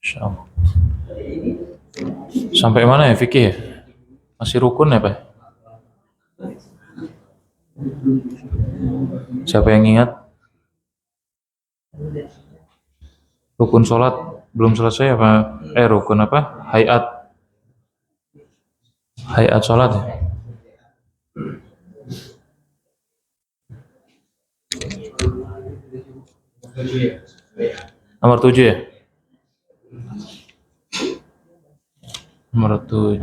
Insyaallah. Sampai mana ya fikih ya? Masih rukun ya, Pak? Siapa yang ingat? Rukun sholat belum selesai apa? Rukun apa? Hayat sholat ya? Nomor 7 ya? Nomor 7.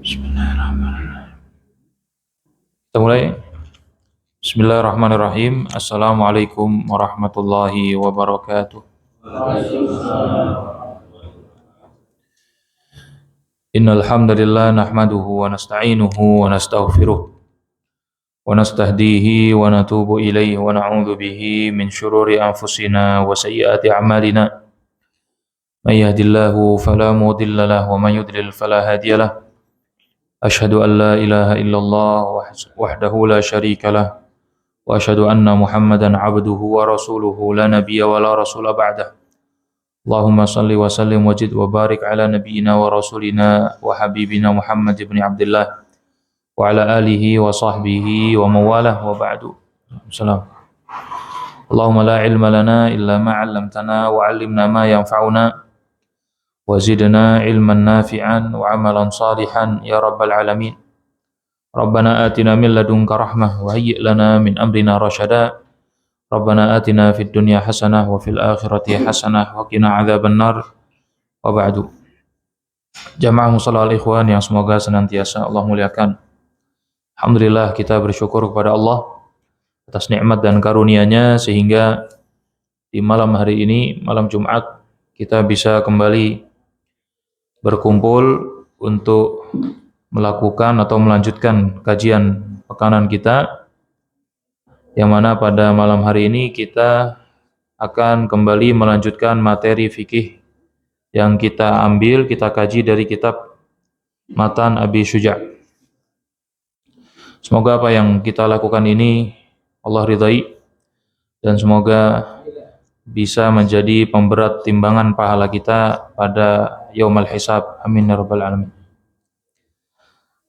Bismillahirrahmanirrahim. Kita mulai. Bismillahirrahmanirrahim. Assalamualaikum warahmatullahi wabarakatuh. Innal hamdalillah nahmaduhu wa nasta'inuhu wa nastaghfiruh wa nastahdihi wa natubu ilaihi wa na'udzu bihi min syururi anfusina wa sayyiati a'malina. May yahdihillahu fala mudilla lahu wa may yudlil fala hadiya lahu. Asyhadu an la ilaha illallah wahdahu la syarika lah wa asyhadu anna Muhammadan abduhu wa rasuluhu la nabiyya wa la rasula ba'dah. Allahumma salli wa sallim wa jid wa barik ala nabiyyina wa rasulina wa habibina Muhammad ibn Abdullah wa ala alihi wa sahbihi wa mawalah wa ba'du. Salam. Allahumma la ilma lana illa ma 'allamtana wa 'allimna ma yanfa'una wa zidna ilman nafi'an wa 'amalan salihan ya rabbal alamin. Rabbana atina min ladunka rahmah wa hayyi' lana min amrina rasyada. Rabbana atina fid dunya hasanah wa fil akhirati hasanah wa qina adzabannar. Wa ba'du. Jamaah musallal ikhwan yang semoga senantiasa Allah muliakan. Alhamdulillah kita bersyukur kepada Allah atas nikmat dan karunia-Nya sehingga di malam hari ini, malam Jumat, kita bisa kembali berkumpul untuk melakukan atau melanjutkan kajian pekanan kita, yang mana pada malam hari ini kita akan kembali melanjutkan materi fikih yang kita ambil, kita kaji dari kitab Matan Abi Syuja'. Semoga apa yang kita lakukan ini Allah ridai dan semoga bisa menjadi pemberat timbangan pahala kita pada yaumul hisab. Amin ya rabbal alamin.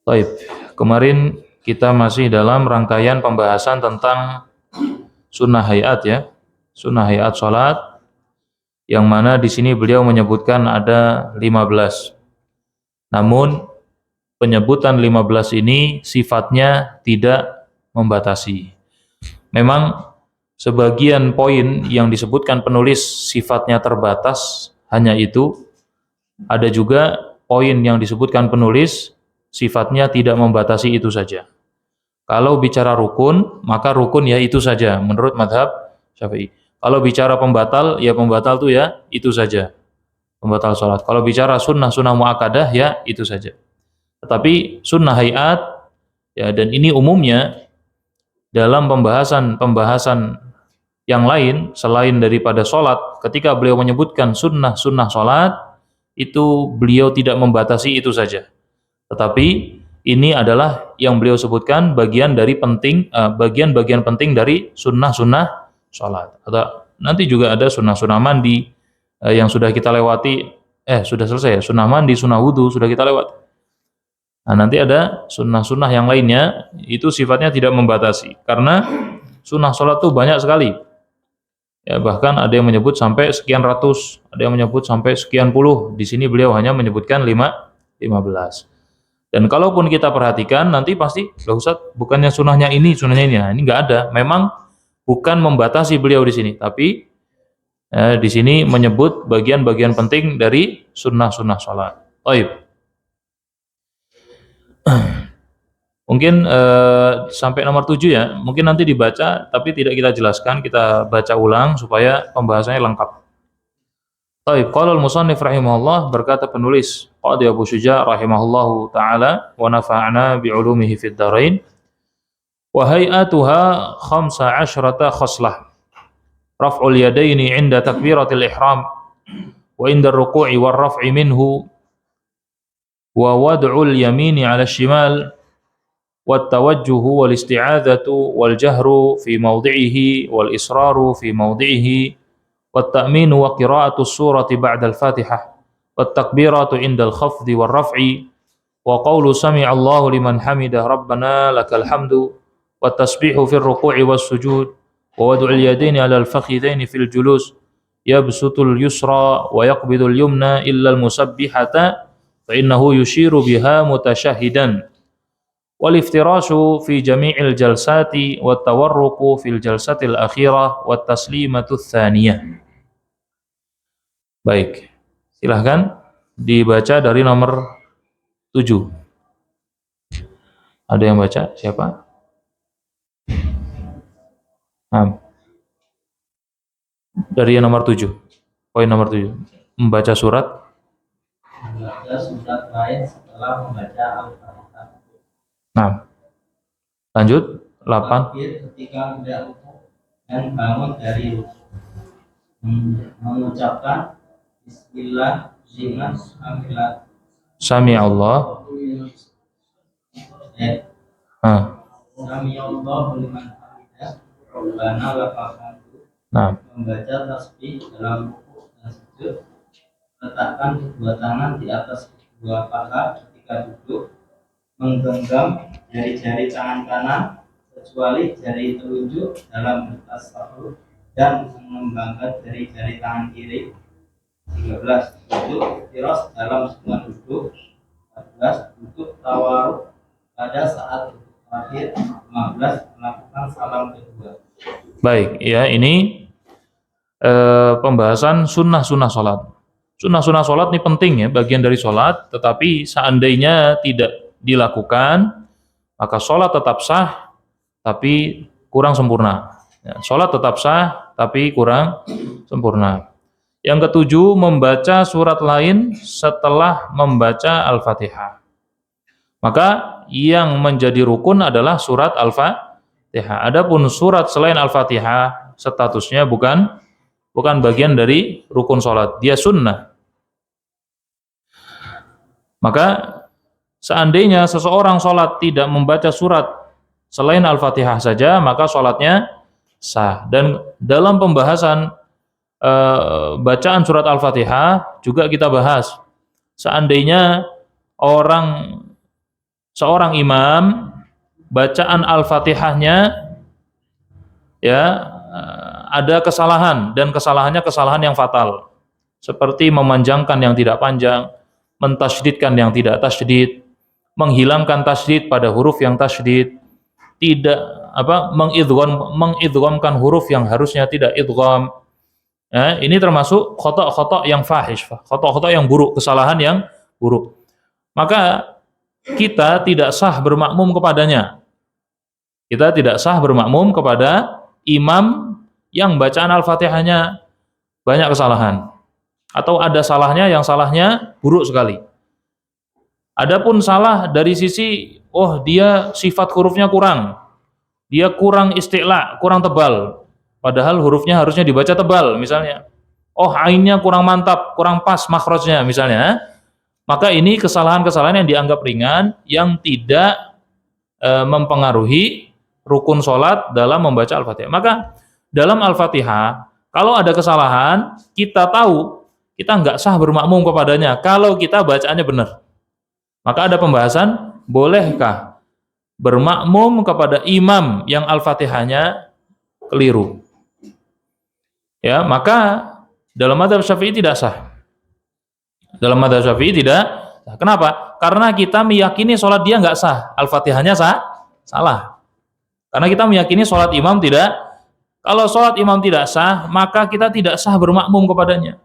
Baik, kemarin kita masih dalam rangkaian pembahasan tentang sunnah hayat ya, sunnah hayat salat, yang mana di sini beliau menyebutkan ada 15. Namun penyebutan 15 ini sifatnya tidak membatasi. Memang sebagian poin yang disebutkan penulis sifatnya terbatas, hanya itu. Ada juga poin yang disebutkan penulis sifatnya tidak membatasi itu saja. Kalau bicara rukun, maka rukun ya itu saja menurut mazhab Syafi'i. Kalau bicara pembatal, ya pembatal itu ya itu saja, pembatal sholat. Kalau bicara sunnah muakkadah, ya itu saja. Tetapi sunnah hayat, ya, dan ini umumnya dalam pembahasan yang lain selain daripada sholat, ketika beliau menyebutkan sunnah sholat, itu beliau tidak membatasi itu saja. Tetapi ini adalah yang beliau sebutkan bagian bagian penting dari sunnah sholat. Atau nanti juga ada sunnah mandi yang sudah kita lewati, sudah selesai ya, sunnah mandi, sunnah wudu sudah kita lewati. Nah, nanti ada sunnah yang lainnya, itu sifatnya tidak membatasi, karena sunnah sholat itu banyak sekali. Ya, bahkan ada yang menyebut sampai sekian ratus, ada yang menyebut sampai sekian puluh. Di sini beliau hanya menyebutkan 15. Dan kalaupun kita perhatikan, nanti pasti, loh Ustaz, bukannya sunnahnya ini. Nah, ini nggak ada. Memang bukan membatasi beliau di sini, tapi di sini menyebut bagian-bagian penting dari sunnah sholat. Baik. Mungkin sampai nomor 7 ya. Mungkin nanti dibaca, tapi tidak kita jelaskan. Kita baca ulang supaya pembahasannya lengkap. Taib, qala al-musannif rahimahullah, berkata penulis Qadi Abu Syuja rahimahullahu taala wa nafa'ana bi ulumihi fid dharain, wa hay'atuha 15 khaslah. Raf'ul yadaini 'inda takbiratil ihram wa 'inda ar-ruku'i war raf'i minhu wa wad'ul yamini 'ala asy-shimal wat tawajjuhu wal isti'adzatu wal jahru fi mawdi'ihi wal israru fi mawdi'ihi والتأمين وقراءة السورة بعد الفاتحة والتكبيرات عند الخفض والرفع وقول سمع الله لمن حمده ربنا لك الحمد والتسبيح في الركوع والسجود ووضع اليدين على الفخذين في الجلوس يبسط اليسرى ويقبض اليمنى إلا المسبحة فإنه يشير بها متشهدا والافتراش في جميع الجلسات والتورق في الجلسة الأخيرة والتسليمة الثانية. Baik, silahkan dibaca dari nomor 7. Ada yang baca? Siapa? Dari nomor 7. Poin nomor 7. Membaca surat. Membaca surat lain setelah membaca Al-Fatihah. Lanjut. 8. Ketika hendak rukuk dan bangun dari rukuk, mengucapkan Bismillah liman hamidah. Sami Allah. Sami Allah liman hamidah. Rabbana lakal hamdu. Membaca tasbih dalam rukuk dan sujud. Letakkan kedua tangan di atas kedua paha ketika duduk. Menggenggam jari-jari tangan kanan kecuali jari telunjuk dalam bertasawuf dan mengembangkan jari-jari tangan kiri. 13. Duduk tiros dalam sunat duduk. 14. Duduk tawaruk pada saat duduk terakhir. 15. Melakukan salam kedua. Baik, ya ini pembahasan sunnah-sunnah sholat. Sunnah-sunnah sholat ini penting ya, bagian dari sholat, tetapi seandainya tidak dilakukan, maka sholat tetap sah, tapi kurang sempurna. Ya, sholat tetap sah, tapi kurang sempurna. Yang ketujuh, membaca surat lain setelah membaca Al-Fatihah. Maka yang menjadi rukun adalah surat Al-Fatihah. Adapun surat selain Al-Fatihah, statusnya bukan bagian dari rukun sholat. Dia sunnah. Maka seandainya seseorang sholat tidak membaca surat selain Al-Fatihah saja, maka sholatnya sah. Dan dalam pembahasan bacaan surat Al-Fatihah juga kita bahas. Seandainya seorang imam bacaan Al-Fatihahnya ya ada kesalahan, dan kesalahannya kesalahan yang fatal. Seperti memanjangkan yang tidak panjang, mentasydidkan yang tidak tasydid, menghilangkan tasydid pada huruf yang tasydid, tidak mengidghamkan huruf yang harusnya tidak idgham. Ya, ini termasuk khata' yang fahish, khata' yang buruk, kesalahan yang buruk. Maka kita tidak sah bermakmum kepadanya. Kita tidak sah bermakmum kepada imam yang bacaan Al-Fatihahnya banyak kesalahan, atau ada salahnya yang salahnya buruk sekali. Adapun salah dari sisi dia sifat hurufnya kurang, dia kurang isti'la, kurang tebal, padahal hurufnya harusnya dibaca tebal misalnya. Ainnya kurang mantap, kurang pas makhrajnya misalnya. Maka ini kesalahan-kesalahan yang dianggap ringan, yang tidak mempengaruhi rukun sholat dalam membaca Al-Fatihah. Maka dalam Al-Fatihah, kalau ada kesalahan, kita tahu, kita nggak sah bermakmum kepadanya kalau kita bacaannya benar. Maka ada pembahasan, bolehkah bermakmum kepada imam yang Al-Fatihahnya keliru? Ya, maka dalam mazhab Syafi'i tidak sah. Dalam mazhab Syafi'i tidak sah. Kenapa? Karena kita meyakini sholat dia nggak sah, Al-Fatihahnya salah. Karena kita meyakini sholat imam tidak. Kalau sholat imam tidak sah, maka kita tidak sah bermakmum kepadanya.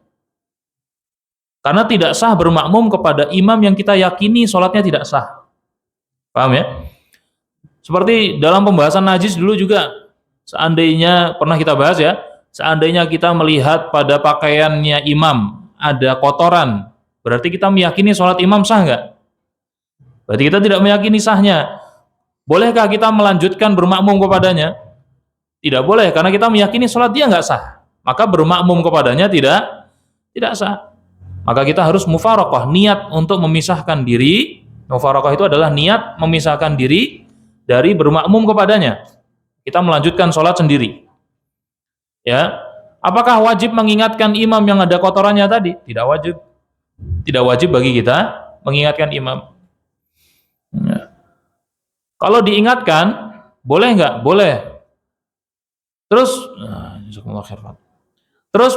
Karena tidak sah bermakmum kepada imam yang kita yakini sholatnya tidak sah. Paham ya? Seperti dalam pembahasan najis dulu juga, seandainya pernah kita bahas ya, seandainya kita melihat pada pakaiannya imam ada kotoran, berarti kita meyakini sholat imam sah nggak? Berarti kita tidak meyakini sahnya. Bolehkah kita melanjutkan bermakmum kepadanya? Tidak boleh, karena kita meyakini sholat dia nggak sah. Maka bermakmum kepadanya tidak sah. Maka kita harus mufaraqah, niat untuk memisahkan diri. Mufaraqah itu adalah niat memisahkan diri dari bermakmum kepadanya. Kita melanjutkan sholat sendiri. Ya, apakah wajib mengingatkan imam yang ada kotorannya tadi? Tidak wajib. Tidak wajib bagi kita mengingatkan imam. Ya. Kalau diingatkan, boleh nggak? Boleh. Terus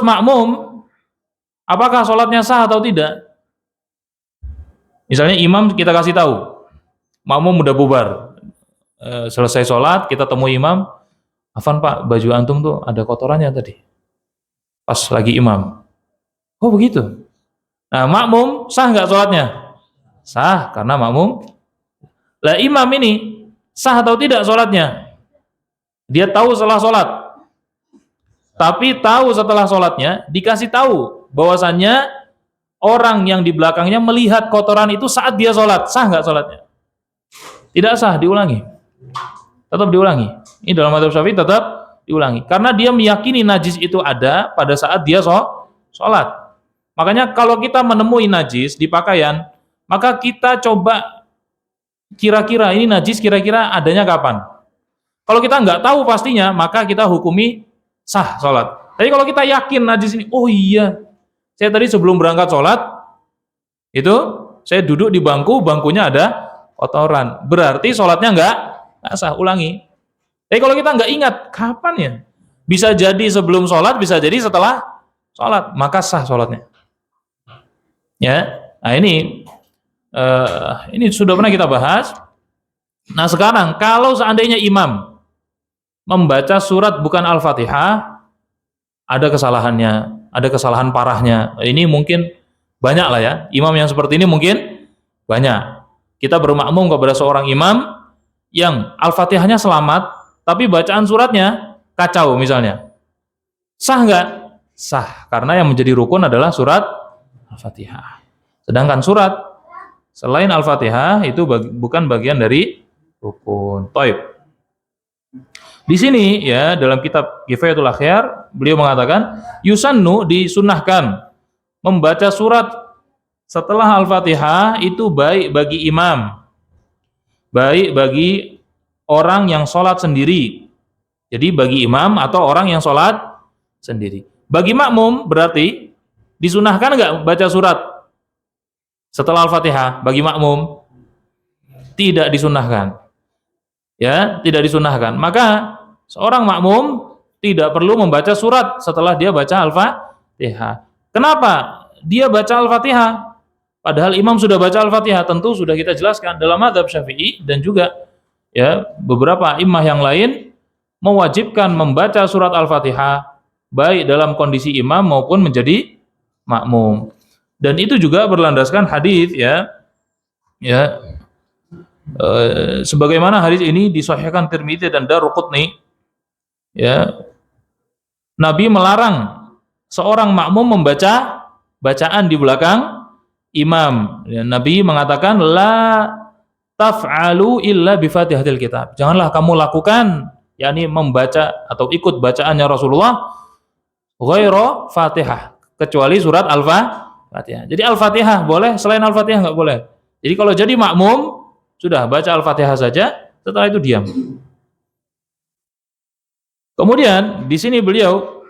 makmum, apakah sholatnya sah atau tidak? Misalnya imam kita kasih tahu, makmum udah bubar, selesai sholat kita temui imam, Afan Pak, baju antum tuh ada kotorannya tadi, pas lagi imam. Oh begitu. Nah makmum sah nggak sholatnya? Sah, karena makmum. Lah imam ini sah atau tidak sholatnya? Dia tahu setelah sholat, tapi tahu setelah sholatnya dikasih tahu bahwasannya orang yang di belakangnya melihat kotoran itu saat dia sholat, sah nggak sholatnya? Tidak sah, diulangi. Tetap diulangi. Ini dalam mazhab Syafi'i tetap diulangi, karena dia meyakini najis itu ada pada saat dia sholat. Makanya kalau kita menemui najis di pakaian, maka kita coba kira-kira ini najis kira-kira adanya kapan. Kalau kita nggak tahu pastinya, maka kita hukumi sah sholat. Tapi kalau kita yakin najis ini, oh iya, saya tadi sebelum berangkat sholat, itu saya duduk di bangkunya ada kotoran. Berarti sholatnya nggak sah, ulangi. Tapi kalau kita nggak ingat, kapan ya? Bisa jadi sebelum sholat, bisa jadi setelah sholat, maka sah sholatnya. Ya, nah ini sudah pernah kita bahas. Nah sekarang, kalau seandainya imam membaca surat bukan Al-Fatihah, ada kesalahannya, ada kesalahan parahnya. Ini mungkin banyak lah ya, imam yang seperti ini mungkin banyak. Kita bermakmum kepada seorang imam yang Al-Fatihahnya selamat, tapi bacaan suratnya kacau misalnya. Sah nggak? Sah, karena yang menjadi rukun adalah surat Al-Fatihah. Sedangkan surat selain Al-Fatihah itu bukan bagian dari rukun. Taib. Di sini ya dalam kitab Kifayatul Akhyar beliau mengatakan yusannu, disunahkan membaca surat setelah Al-Fatihah itu baik bagi imam, baik bagi orang yang sholat sendiri. Jadi bagi imam atau orang yang sholat sendiri. Bagi makmum berarti disunahkan nggak baca surat setelah Al-Fatihah? Bagi makmum tidak disunahkan. Ya, tidak disunahkan. Maka seorang makmum tidak perlu membaca surat setelah dia baca Al-Fatihah. Kenapa dia baca Al-Fatihah? Padahal imam sudah baca Al-Fatihah. Tentu sudah kita jelaskan dalam mazhab Syafi'i dan juga ya beberapa imam yang lain mewajibkan membaca surat Al-Fatihah baik dalam kondisi imam maupun menjadi makmum. Dan itu juga berlandaskan hadis ya. Sebagaimana hadis ini disahihkan Tirmidzi dan Daruqutni, ya, Nabi melarang seorang makmum membaca bacaan di belakang imam. Ya, Nabi mengatakan la taf'alu illa bi Fatihatil Kitab. Janganlah kamu lakukan, yakni membaca atau ikut bacaannya Rasulullah ghairu Fatihah, kecuali surat Al-Fatihah. Jadi Al-Fatihah boleh, selain Al-Fatihah enggak boleh. Jadi kalau jadi makmum sudah baca Al-Fatihah saja, setelah itu diam. Kemudian di sini beliau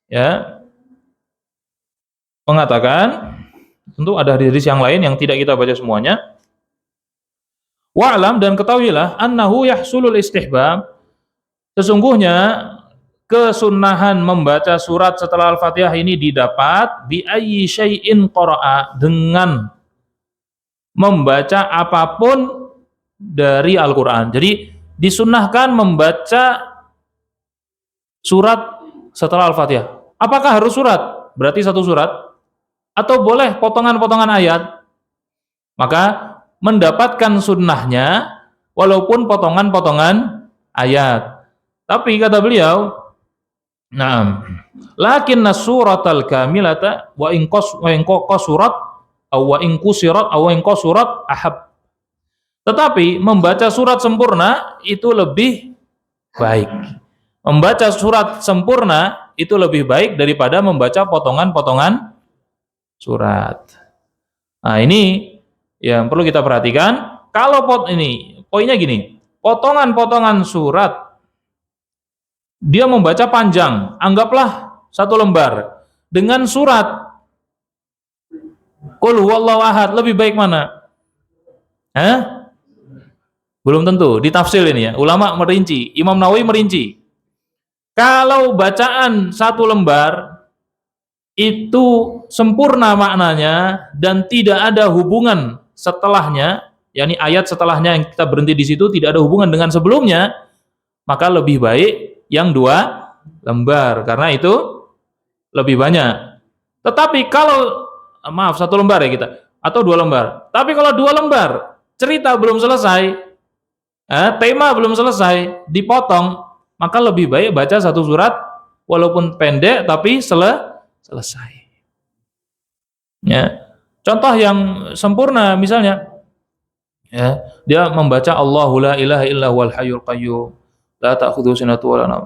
ya mengatakan, tentu ada hadis yang lain yang tidak kita baca semuanya. Wa'lam, dan ketahuilah annahu yahsulul istihbab, sesungguhnya kesunahan membaca surat setelah Al-Fatihah ini didapat bi ayyi syai'in qara'a, dengan membaca apapun dari Al-Quran. Jadi disunahkan membaca surat setelah Al-Fatihah. Apakah harus surat? Berarti satu surat? Atau boleh potongan-potongan ayat? Maka mendapatkan sunnahnya walaupun potongan-potongan ayat. Tapi kata beliau, Naam. Lakin suratal kamilata wa in qasurat aw wa in kusirat aw in qasurat ahab. Tetapi membaca surat sempurna itu lebih baik. Membaca surat sempurna itu lebih baik daripada membaca potongan-potongan surat. Nah, ini yang perlu kita perhatikan. Kalau poinnya gini, potongan-potongan surat dia membaca panjang, anggaplah 1 lembar dengan surat Qul huwallahu ahad, lebih baik mana? Belum tentu, ditafsir ini ya. Ulama merinci, Imam Nawawi merinci. Kalau bacaan 1 lembar itu sempurna maknanya dan tidak ada hubungan setelahnya, yakni ayat setelahnya yang kita berhenti di situ tidak ada hubungan dengan sebelumnya, maka lebih baik yang 2 lembar karena itu lebih banyak. Tetapi kalau 1 lembar ya kita atau 2 lembar. Tapi kalau 2 lembar cerita belum selesai, tema belum selesai, dipotong, maka lebih baik baca 1 surat walaupun pendek tapi selesai. Ya. Contoh yang sempurna misalnya, ya, dia membaca Allahu la ilaha illa huwal hayyul qayyum la ta'khudhuhu sinatun wa la nawm.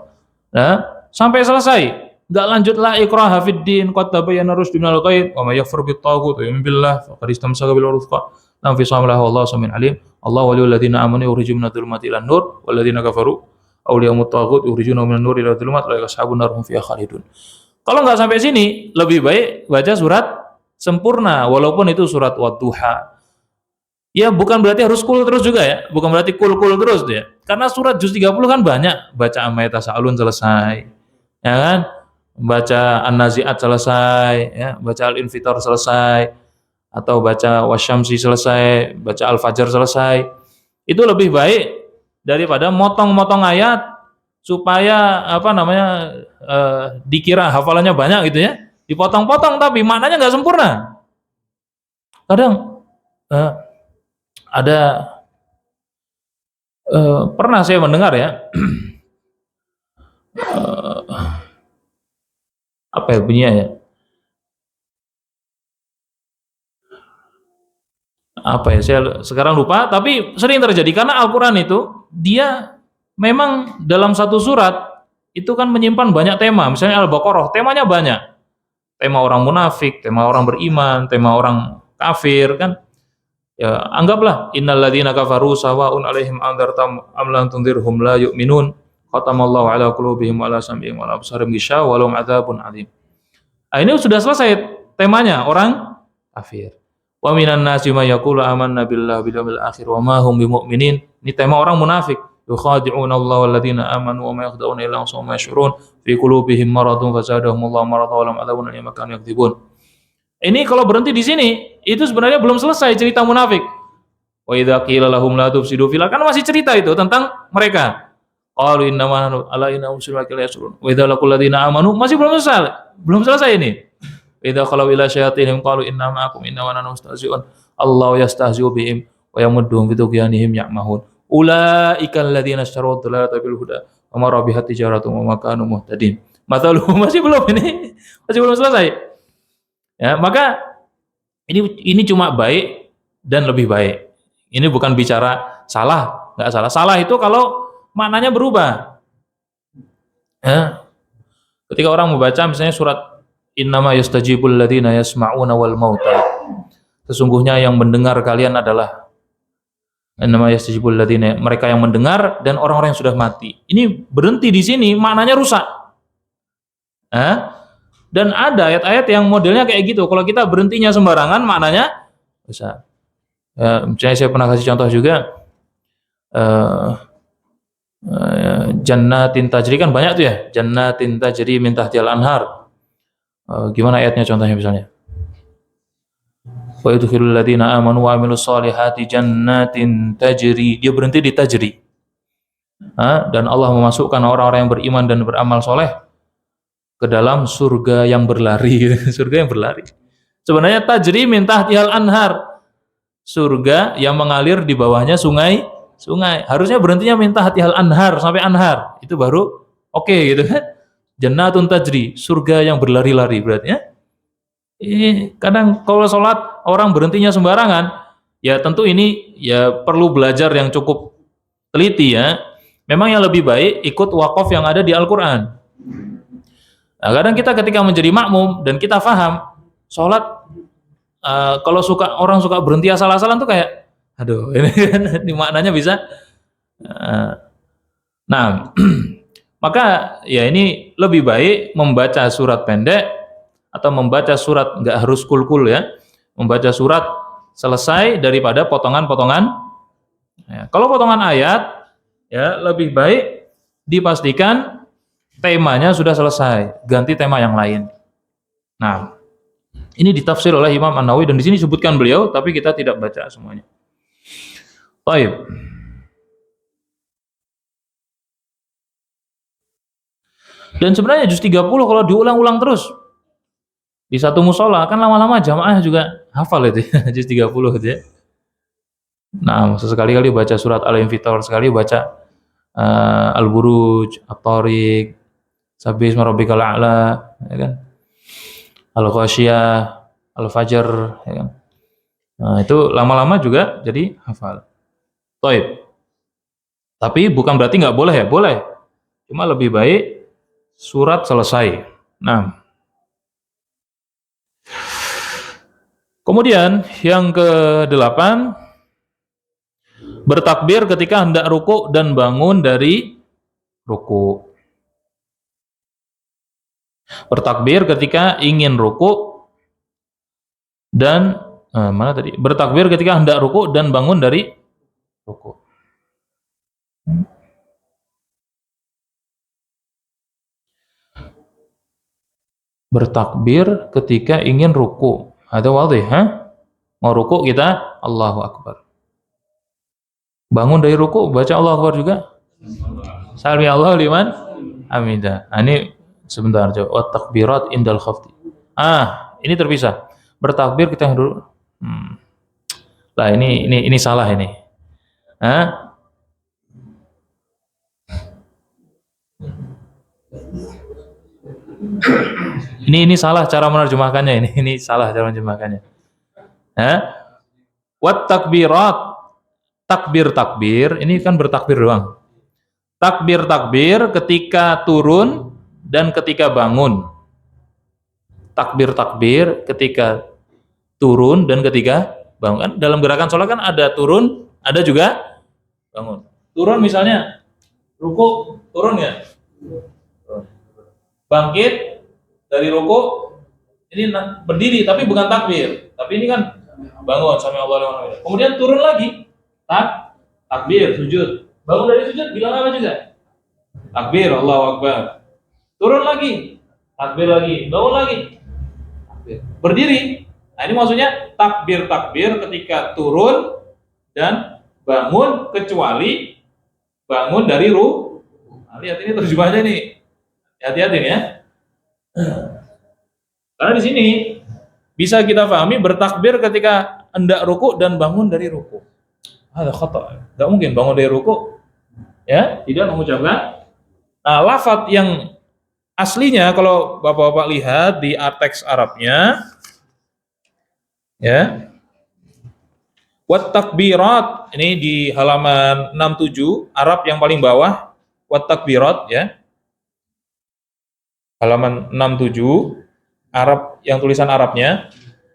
Nah, sampai selesai. Enggak lanjut la ikraha fid din qad tabayyana rusdu minal ghayy wa may yakfur bit taghut wa yu'min billah faqad istamsaka bil urwatil lam fisam lahu wallahu samiyun alim. Allahu waliyul ladzina amanu yukhrijuhum minadh dhulumati ilan nur wal ladzina kafaru awliya'ut taghut yukhrijunahum minan nur ila dhulumat ulaika ashabun nar hum fiha khalidun. Kalau enggak sampai sini, lebih baik baca surat sempurna walaupun itu surat Wadduha. Ya bukan berarti harus kul terus juga ya, bukan berarti kul terus ya. Karena surat juz 30 kan banyak, baca Amma Yatasaalun selesai. Ya kan? Baca An-Nazi'at selesai, ya, baca Al-Infitar selesai, atau baca Wasyamsi selesai, baca Al-Fajr selesai. Itu lebih baik daripada motong-motong ayat supaya dikira hafalannya banyak gitu ya. Dipotong-potong tapi maknanya nggak sempurna. Kadang ada pernah saya mendengar ya apa ya bunyinya ya? Apa ya? Saya sekarang lupa, tapi sering terjadi karena Al-Qur'an itu dia memang dalam satu surat itu kan menyimpan banyak tema. Misalnya Al-Baqarah, temanya banyak. Tema orang munafik, tema orang beriman, tema orang kafir kan. Ya, anggaplah innalladzina kafaru sawa'un 'alaihim anzartam am lam tunzirhum la yu'minun. Khatamallahu 'ala qulubihim wa 'ala sam'ihim wa 'ala absarihim gishawa wa lahum 'adzabun 'adzim. Ini sudah selesai temanya orang kafir. Wa minan nasi may yaqulu amanna billahi wal yawmil akhir wa ma hum bimu'minin. Ini tema orang munafik. Yukhadi'una Allah wal ladzina amanu wa ma yakhda'una illa anfusahum wa yash'urun fi qulubihim maradun fazadahumullahu maradan wa lahum 'adzabun 'alim bima kanu yakdzibun. Ini kalau berhenti di sini, itu sebenarnya belum selesai cerita munafik. Wa idza qila lahum la tufsidu fil kan masih cerita itu tentang mereka. Qalu innama ala inna muslimaka la yasurun. Wa idza laqul ladzina amanu masih belum selesai ini. Wa idza qalu ila syayatinihim qalu inna ma'akum inna nahnu mustahzi'un. Allahu yastahzi'u bihim wa yamudduhum fi tughyanihim ya'mahun. Ulaika alladzina ishtaraw ad-dhalalata bil huda wa ma rabihat tijaratuhum wa ma kanu muhtadin. Mathaluhum masih belum ini. Masih belum selesai. Ya, maka ini cuma baik dan lebih baik. Ini bukan bicara salah, nggak salah. Salah itu kalau maknanya berubah. Ya. Ketika orang membaca misalnya surat Innama yastajibul ladzina yasma'una wal mauta. Sesungguhnya yang mendengar kalian adalah Innama yastajibul ladzina, mereka yang mendengar dan orang-orang yang sudah mati. Ini berhenti di sini maknanya rusak. Dan ada ayat-ayat yang modelnya kayak gitu. Kalau kita berhentinya sembarangan, maknanya bisa. Misalnya saya pernah kasih contoh juga, jannatin tajri kan banyak tuh ya. Jannatin tajri min tahtial anhar. Gimana ayatnya contohnya misalnya? Wa yudkhilul ladzina amanu wa amilus solihati jannatin tajri. Dia berhenti di tajri. Dan Allah memasukkan orang-orang yang beriman dan beramal soleh ke dalam surga yang berlari. Surga yang berlari. Sebenarnya tajri min tahtihal anhar. Surga yang mengalir di bawahnya sungai. Harusnya berhentinya min tahtihal anhar sampai anhar. Itu baru oke gitu kan. Jannatun tajri, surga yang berlari-lari berarti ya. Kadang kalau sholat orang berhentinya sembarangan, ya tentu ini ya perlu belajar yang cukup teliti ya. Memang yang lebih baik ikut wakaf yang ada di Al-Quran. Nah, kadang kita ketika menjadi makmum dan kita paham sholat, kalau orang suka berhenti asal-asalan tuh kayak, aduh ini, ini maknanya bisa. Nah, maka ya ini lebih baik membaca surat pendek atau membaca surat nggak harus kul-kul ya, membaca surat selesai daripada potongan-potongan. Ya, kalau potongan ayat ya lebih baik dipastikan temanya sudah selesai, ganti tema yang lain. Nah, ini ditafsir oleh Imam An-Nawawi dan di sini disebutkan beliau, tapi kita tidak baca semuanya. Baik. Dan sebenarnya juz 30 kalau diulang-ulang terus di satu musola kan lama-lama jamaah juga hafal itu ya, juz 30 gitu ya. Nah, sesekali-kali baca surat Al-Infitar, sekali baca Al-Buruj, At-Tariq, Sabbih isma rabbikal a'la, ya kan? Al-Ghasyiyah, Al-Fajr, ya kan? Nah, itu lama-lama juga jadi hafal. Taib. Tapi bukan berarti nggak boleh ya, boleh. Cuma lebih baik surat selesai. Nah, kemudian yang ke-8, bertakbir ketika hendak ruku dan bangun dari ruku. Bertakbir ketika ingin ruku dan mana tadi? Bertakbir ketika hendak ruku dan bangun dari ruku. Bertakbir ketika ingin ruku. Ada wadih, Mau ruku kita Allahu Akbar. Bangun dari ruku baca Allahu Akbar juga. Sami Allahu liman hamidah. Ini sebentar coba. Wat takbirat indal khafdi. Ini terpisah. Bertakbir kita dulu. Lah ini salah ini. Ini salah cara menerjemahkannya ini salah cara menerjemahkannya. Wat takbirat, takbir ini kan bertakbir doang. Takbir ketika turun dan ketika bangun. Takbir ketika turun dan ketika bangun. Kan dalam gerakan sholat kan ada turun, ada juga bangun. Turun misalnya ruku, turun ya. Bangkit dari ruku, ini berdiri tapi bukan takbir. Tapi ini kan bangun sami Allahu liman hamidah. Kemudian turun lagi, takbir, sujud. Bangun dari sujud bilang apa juga? Takbir, Allahu Akbar. Turun lagi, takbir lagi, bangun lagi. Takbir. Berdiri. Nah, ini maksudnya takbir ketika turun dan bangun kecuali bangun dari ruku. Nah, lihat ini terjemahnya nih. Hati-hati ya. Karena di sini bisa kita pahami bertakbir ketika hendak ruku dan bangun dari ruku. Ada khata. Enggak mungkin bangun dari ruku ya, tidak mengucapkan lafaz yang aslinya kalau Bapak-bapak lihat di teks Arabnya ya. Wat takbirat ini di halaman 67 Arab yang paling bawah, wat takbirat ya. Halaman 67 Arab yang tulisan Arabnya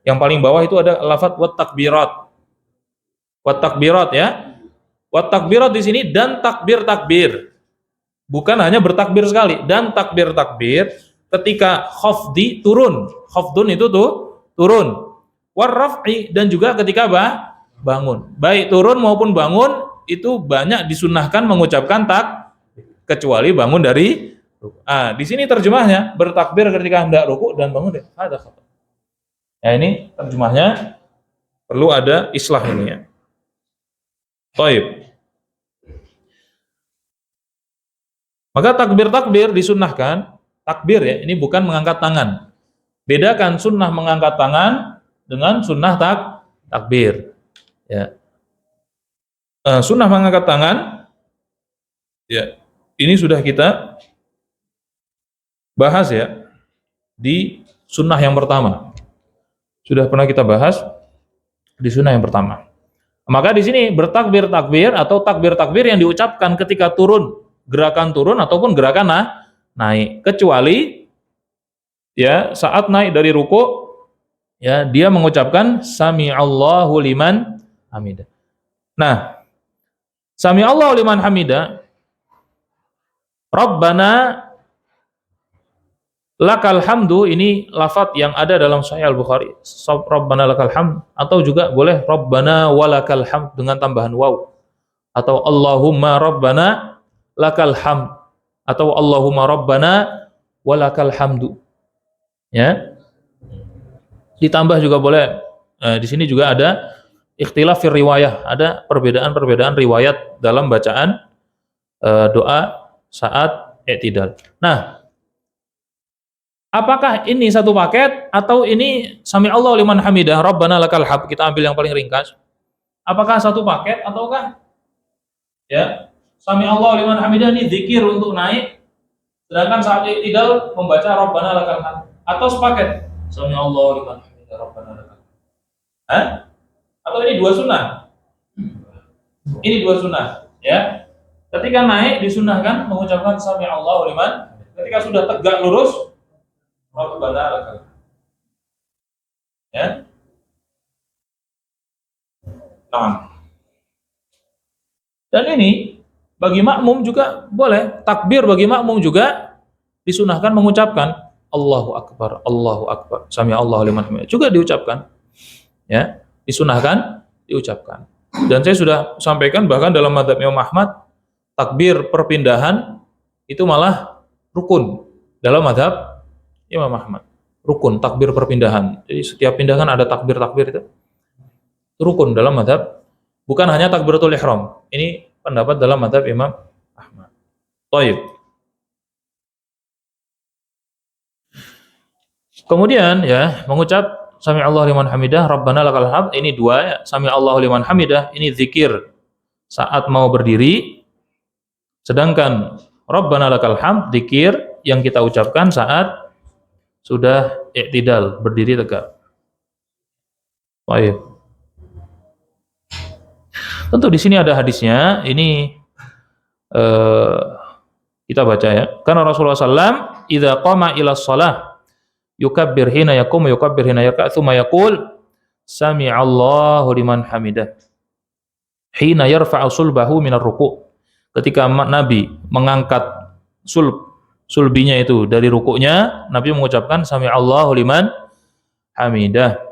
yang paling bawah itu ada lafaz wat takbirat. Wat takbirat ya. Wat takbirat di sini dan takbir. Bukan hanya bertakbir sekali dan takbir ketika khafdi turun. Khafdun itu tuh turun. War raf'i dan juga ketika bangun. Baik turun maupun bangun itu banyak disunnahkan mengucapkan kecuali bangun dari di sini terjemahnya bertakbir ketika hendak ruku dan bangun. Ada kata. Ya ini terjemahnya perlu ada islah ini ya. Baik. Maka takbir disunnahkan. Takbir ya, ini bukan mengangkat tangan. Bedakan sunnah mengangkat tangan dengan sunnah takbir. Ya. Sunnah mengangkat tangan. Ya. Ini sudah kita bahas ya di sunnah yang pertama. Sudah pernah kita bahas di sunnah yang pertama. Maka di sini bertakbir-takbir atau takbir-takbir yang diucapkan ketika gerakan turun ataupun gerakan naik, kecuali ya saat naik dari ruku ya dia mengucapkan sami'allahu liman hamidah. Nah, sami'allahu liman hamidah, Rabbana lakal hamdu, ini lafaz yang ada dalam Sahih Al-Bukhari. Rabbana lakal hamd, atau juga boleh Rabbana walakal hamd dengan tambahan waw, atau Allahumma Rabbana lakal hamd, atau Allahumma Rabbana walakal hamdu. Ya. Ditambah juga boleh. Di sini juga ada ikhtilaf fir riwayah, ada perbedaan-perbedaan riwayat dalam bacaan doa saat i'tidal. Nah, apakah ini satu paket atau ini sami'allahu liman hamidah Rabbana lakal hamd? Kita ambil yang paling ringkas. Apakah satu paket ataukah ya sami'allahu liman hamidah ini zikir untuk naik, sedangkan saat i'tidal membaca Rabbana lakal hamd, atau sepaket sami'allahu liman hamidah Rabbana lakal hamd? Atau ini dua sunnah? Ini dua sunnah ya. Ketika naik disunahkan mengucapkan sami'allahu liman, ketika sudah tegak lurus Rabbana lakal hamd. Ya. Nah. Dan ini bagi makmum juga boleh, takbir bagi makmum juga disunahkan mengucapkan Allahu Akbar, sami'allahu liman hamidah juga diucapkan. Ya, disunahkan diucapkan. Dan saya sudah sampaikan bahkan dalam mazhab Imam Ahmad takbir perpindahan itu malah rukun dalam mazhab Imam Ahmad. Rukun takbir perpindahan. Jadi setiap pindahan ada takbir-takbir itu. Rukun dalam mazhab, bukan hanya takbiratul ihram. Ini pendapat dalam mazhab Imam Ahmad. Baik. Kemudian ya, mengucap sami'allahu liman hamidah Rabbana lakal hamd, ini dua ya. Sami'allahu liman hamidah ini zikir saat mau berdiri, sedangkan Rabbana lakal hamd zikir yang kita ucapkan saat sudah i'tidal, berdiri tegak. Baik. Tentu di sini ada hadisnya, ini kita baca ya. Karena Rasulullah SAW idza qama ila shalah yukabbir hina yakum yukabbir hina yarka' tsumma yaqul sami'allahu liman hamidah hina yarfa'u sulbahu minar ruku'. Ketika Nabi mengangkat sulbinya itu dari rukuknya, Nabi mengucapkan sami'allahu liman hamidah.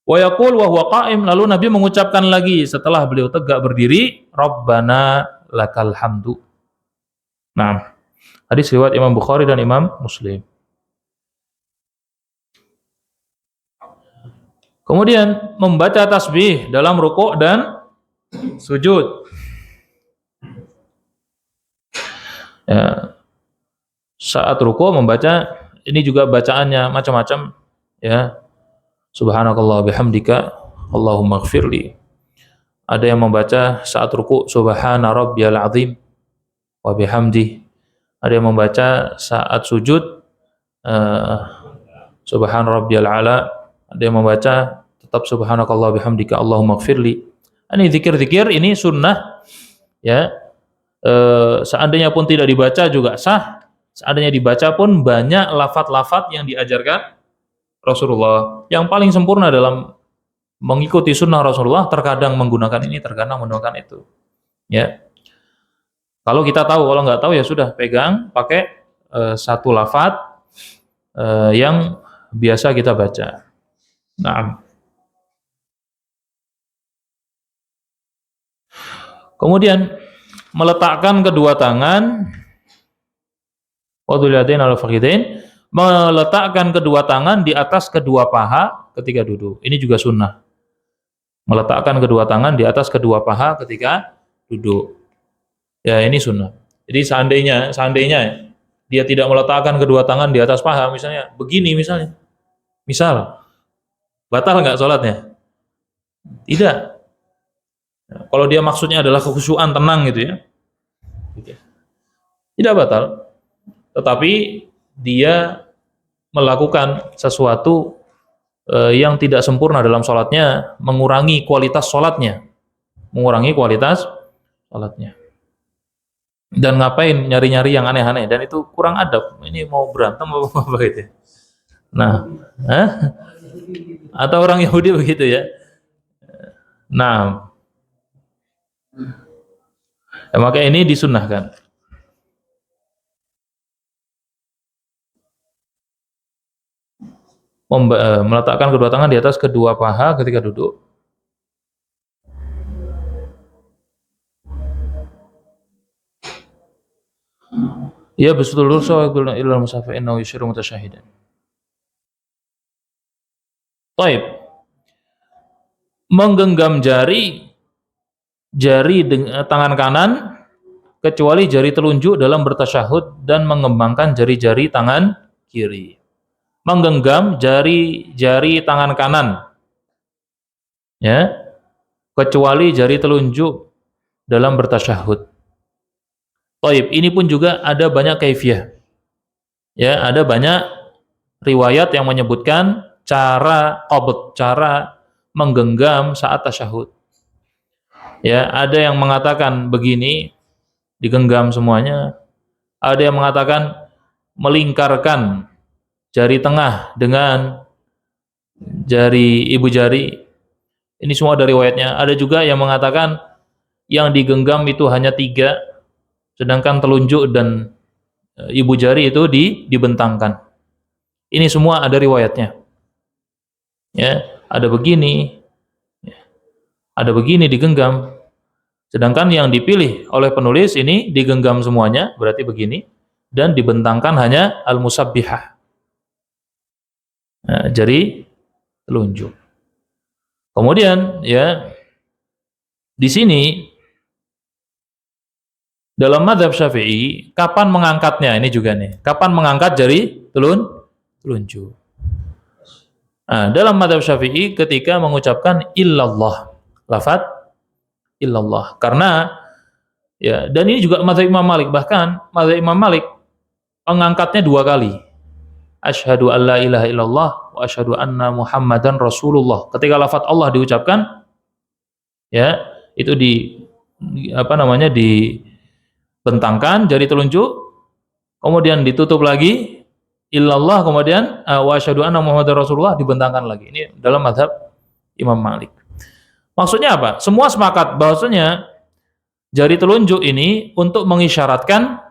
Wa yaqul wa huwa qa'im, lalu Nabi mengucapkan lagi setelah beliau tegak berdiri, Rabbana lakal hamdu. Nah, hadis riwayat Imam Bukhari dan Imam Muslim. Kemudian membaca tasbih dalam rukuk dan sujud. Ya. Saat rukuk membaca, ini juga bacaannya macam-macam ya. Subhanakallah bihamdika Allahumma ighfirli. Ada yang membaca saat rukuk subhana rabbiyal azim wa bihamdi. Ada yang membaca saat sujud subhana rabbiyal ala. Ada yang membaca tetap subhanakallah bihamdika Allahumma ighfirli. Ini zikir-zikir ini sunnah ya. Seandainya pun tidak dibaca juga sah. Seandainya dibaca pun banyak lafaz-lafaz yang diajarkan Rasulullah. Yang paling sempurna dalam mengikuti sunnah Rasulullah terkadang menggunakan ini, terkadang menggunakan itu. Ya. Kalau kita tahu, kalau nggak tahu ya sudah pegang pakai satu lafaz yang biasa kita baca. Nah. Kemudian meletakkan kedua tangan wadulatain al-fakhidain, meletakkan kedua tangan di atas kedua paha ketika duduk. Ini juga sunnah. Meletakkan kedua tangan di atas kedua paha ketika duduk. Ya, ini sunnah. Jadi seandainya dia tidak meletakkan kedua tangan di atas paha, misalnya begini misalnya. Misal, batal nggak sholatnya? Tidak. Kalau dia maksudnya adalah kekhusyuan, tenang gitu ya. Tidak batal. Tetapi dia melakukan sesuatu yang tidak sempurna dalam sholatnya, mengurangi kualitas sholatnya, dan ngapain nyari-nyari yang aneh-aneh, dan itu kurang adab. Ini mau berantem apa gitu. Nah, atau orang Yahudi begitu ya. Nah, maka ini disunnahkan. Meletakkan kedua tangan di atas kedua paha ketika duduk. Ya betul ilal musafa innahu yushiru mutasyahidan. Taib. Menggenggam jari dengan tangan kanan kecuali jari telunjuk dalam bertasyahud dan mengembangkan jari-jari tangan kiri. Menggenggam jari tangan kanan, ya, kecuali jari telunjuk dalam bertasyahud. Taib, ini pun juga ada banyak kaifiyah. Ya, ada banyak riwayat yang menyebutkan cara qabd, cara menggenggam saat tasyahud. Ya, ada yang mengatakan begini, digenggam semuanya. Ada yang mengatakan melingkarkan jari tengah dengan jari ibu jari. Ini semua dari riwayatnya. Ada juga yang mengatakan yang digenggam itu hanya 3, sedangkan telunjuk dan ibu jari itu dibentangkan. Ini semua ada riwayatnya. Ya, ada begini, ada begini digenggam. Sedangkan yang dipilih oleh penulis ini digenggam semuanya, berarti begini, dan dibentangkan hanya al-musabbihah. Nah, jari telunjuk. Kemudian ya di sini dalam mazhab Syafi'i kapan mengangkatnya, ini juga nih. Kapan mengangkat jari telunjuk? Nah, dalam mazhab Syafi'i ketika mengucapkan illallah, lafaz illallah. Karena ya, dan ini juga mazhab Imam Malik, bahkan mazhab Imam Malik mengangkatnya 2 kali. Asyhadu an la ilaha illallah wa asyhadu anna Muhammadan Rasulullah. Ketika lafaz Allah diucapkan, ya, itu dibentangkan jari telunjuk, kemudian ditutup lagi illallah, kemudian wa asyhadu anna Muhammadar Rasulullah dibentangkan lagi. Ini dalam mazhab Imam Malik. Maksudnya apa? Semua sepakat bahwasanya jari telunjuk ini untuk mengisyaratkan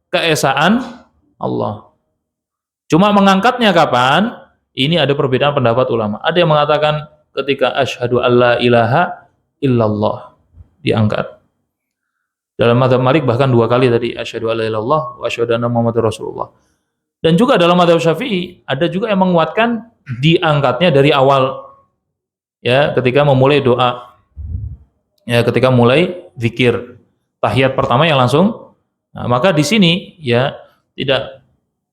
keesaan Allah. Cuma mengangkatnya kapan? Ini ada perbedaan pendapat ulama. Ada yang mengatakan ketika asyhadu alla ilaha illallah diangkat. Dalam mazhab Malik bahkan 2 kali tadi, asyhadu alla ilaha illallah wa asyhadu anna Muhammadar Rasulullah. Dan juga dalam mazhab Syafi'i ada juga yang menguatkan diangkatnya dari awal. Ya, ketika memulai doa. Ya, ketika mulai zikir. Tahiyat pertama yang langsung. Nah, maka di sini ya tidak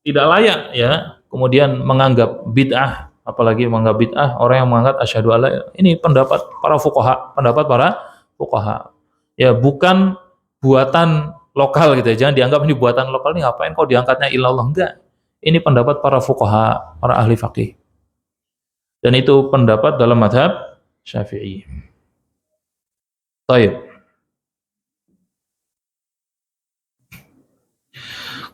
layak ya kemudian menganggap bid'ah, apalagi menganggap bid'ah orang yang menganggap asyhadu alla. Ini pendapat para fuqaha. Ya, bukan buatan lokal gitu ya. Jangan dianggap ini buatan lokal, ini ngapain kok diangkatnya illallah, enggak. Ini pendapat para fuqaha, para ahli fikih. Dan itu pendapat dalam mazhab Syafi'i. Baik.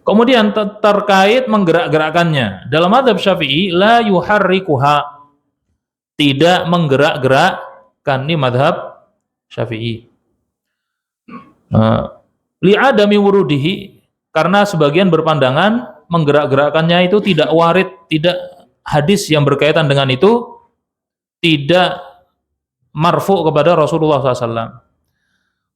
Kemudian terkait menggerak-gerakkannya. Dalam mazhab Syafi'i la yuharrikuha, tidak menggerak-gerakkan. Ini mazhab Syafi'i. Li'adami wurudihi, karena sebagian berpandangan menggerak-gerakkannya itu tidak warid, tidak hadis yang berkaitan dengan itu, tidak marfu kepada Rasulullah SAW.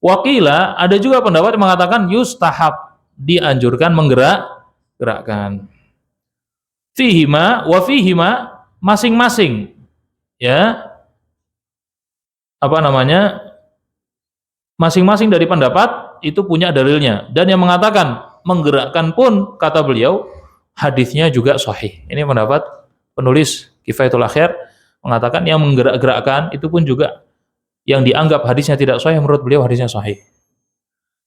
Wakila, ada juga pendapat yang mengatakan yustahab, dianjurkan menggerak-gerakkan. Fihima wa fihima, masing-masing ya masing-masing dari pendapat itu punya dalilnya, dan yang mengatakan menggerakkan pun kata beliau hadisnya juga sahih. Ini pendapat penulis Kifayatul Akhyar, mengatakan yang menggerak-gerakkan itu pun juga yang dianggap hadisnya tidak sahih, menurut beliau hadisnya sahih.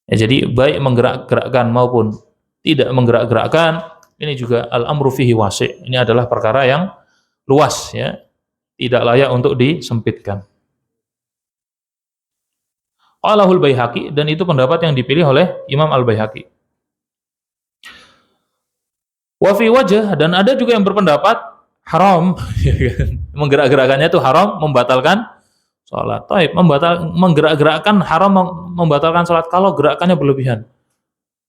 Ya, jadi baik menggerak-gerakkan maupun tidak menggerak-gerakkan Ini juga al-amru fihi wasi'. Ini adalah perkara yang luas ya, tidak layak untuk disempitkan. Qalahul Baihaqi, dan itu pendapat yang dipilih oleh Imam Al-Baihaqi. Wa fi wajh, dan ada juga yang berpendapat haram menggerak-gerakannya itu haram, membatalkan salat. Taib, menggerak-gerakkan haram, membatalkan salat kalau gerakannya berlebihan.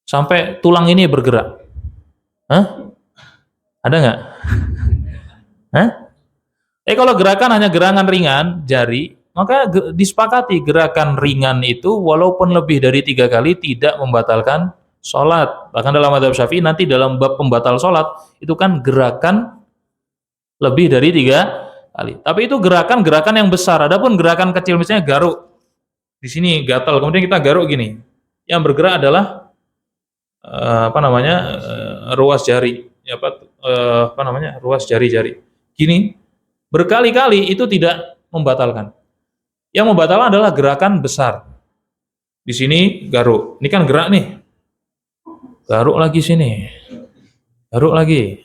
Sampai tulang ini bergerak. Hah? Ada nggak? Hah? Kalau gerakan hanya gerakan ringan jari, maka disepakati gerakan ringan itu walaupun lebih dari 3 kali tidak membatalkan sholat. Bahkan dalam mazhab Syafi'i nanti dalam bab pembatal sholat itu kan gerakan lebih dari 3 kali. Tapi itu gerakan-gerakan yang besar. Adapun gerakan kecil misalnya garuk di sini gatal, kemudian kita garuk gini, yang bergerak adalah ruas jari, ruas jari-jari. Gini berkali-kali itu tidak membatalkan. Yang membatalkan adalah gerakan besar. Di sini garuk. Ini kan gerak nih. Garuk lagi sini. Garuk lagi.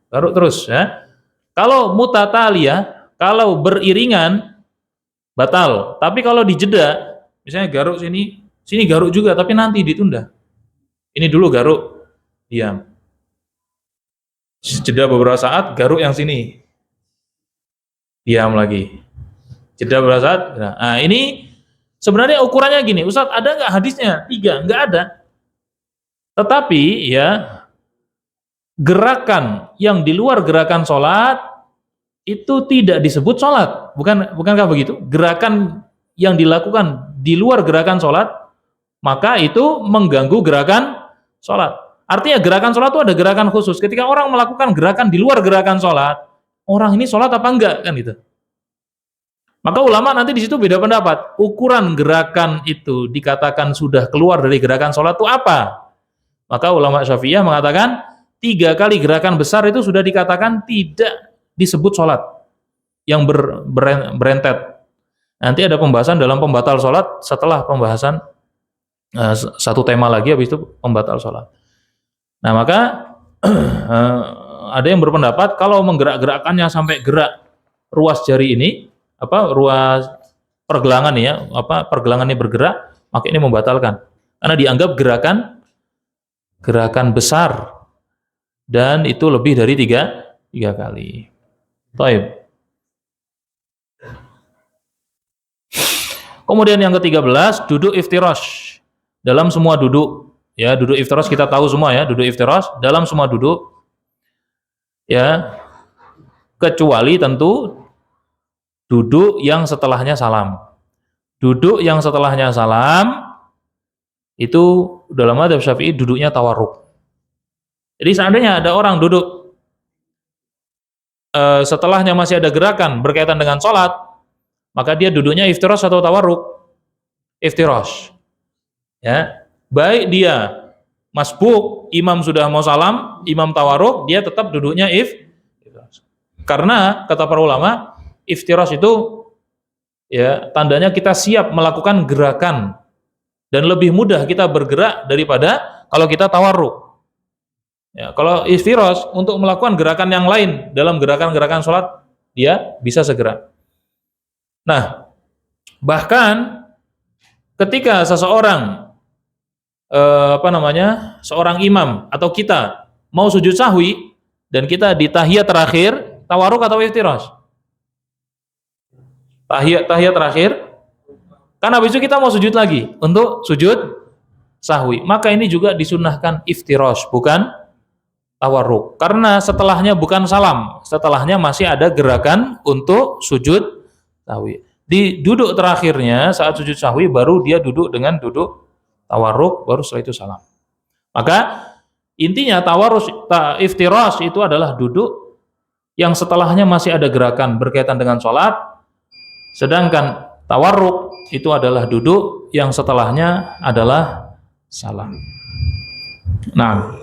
Garuk terus ya. Kalau mutataliyah, kalau beriringan batal. Tapi kalau dijeda, misalnya garuk sini, sini garuk juga tapi nanti ditunda. Ini dulu garuk, diam. Jeda beberapa saat, garuk yang sini. Diam lagi. Jeda beberapa saat. Nah, ini sebenarnya ukurannya gini, Ustaz, ada nggak hadisnya? 3, nggak ada. Tetapi ya gerakan yang di luar gerakan sholat itu tidak disebut sholat, bukankah begitu? Gerakan yang dilakukan di luar gerakan sholat maka itu mengganggu gerakan sholat. Artinya gerakan sholat itu ada gerakan khusus. Ketika orang melakukan gerakan di luar gerakan sholat, orang ini sholat apa enggak kan gitu. Maka ulama nanti di situ beda pendapat. Ukuran gerakan itu dikatakan sudah keluar dari gerakan sholat itu apa? Maka ulama Syafi'iyah mengatakan 3 kali gerakan besar itu sudah dikatakan tidak disebut sholat yang berentet. Nanti ada pembahasan dalam pembatal sholat setelah pembahasan satu tema lagi, habis itu pembatal sholat. Nah maka ada yang berpendapat kalau menggerak-gerakkannya sampai gerak ruas jari ini, ruas pergelangan ya, pergelangan ini bergerak, maka ini membatalkan karena dianggap gerakan besar dan itu lebih dari 3 kali. Taib. Kemudian yang ke-13, duduk iftirash. Dalam semua duduk, ya, duduk iftirash kita tahu semua ya, duduk iftirash dalam semua duduk, ya, kecuali tentu duduk yang setelahnya salam. Duduk yang setelahnya salam itu dalam mazhab Syafi'i duduknya tawarruk. Jadi seandainya ada orang duduk setelahnya masih ada gerakan berkaitan dengan sholat, maka dia duduknya iftirash atau tawarruk? Iftirash. Ya, baik dia masbuk, imam sudah mau salam, imam tawarruk, dia tetap duduknya iftirash. Karena kata para ulama, iftirash itu ya tandanya kita siap melakukan gerakan dan lebih mudah kita bergerak daripada kalau kita tawarruk. Ya, kalau iftirash untuk melakukan gerakan yang lain dalam gerakan-gerakan sholat, dia bisa segera. Nah, bahkan ketika seseorang seorang imam atau kita mau sujud sahwi dan kita di tahiyat terakhir, tawarruk atau iftirash? Tahiyat terakhir, karena habis itu kita mau sujud lagi untuk sujud sahwi, maka ini juga disunnahkan iftirash, bukan tawarruk, karena setelahnya bukan salam, setelahnya masih ada gerakan untuk sujud sahwi. Di duduk terakhirnya saat sujud sahwi baru dia duduk dengan duduk tawarruk, baru setelah itu salam. Maka intinya iftirash itu adalah duduk yang setelahnya masih ada gerakan berkaitan dengan sholat, sedangkan tawarruk itu adalah duduk yang setelahnya adalah salam. Nah,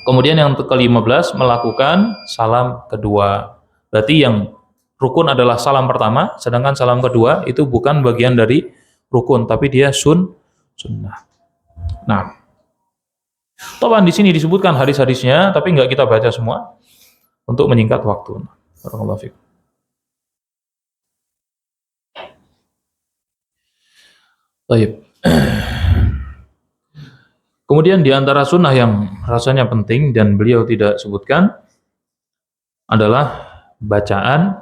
kemudian yang ke-15 melakukan salam kedua. Berarti yang rukun adalah salam pertama, sedangkan salam kedua itu bukan bagian dari rukun, tapi dia sunnah. Nah, Toban di sini disebutkan hadis-hadisnya, tapi nggak kita baca semua untuk menyingkat waktu. Barakallahu fiik. Baik. Kemudian di antara sunnah yang rasanya penting dan beliau tidak sebutkan adalah bacaan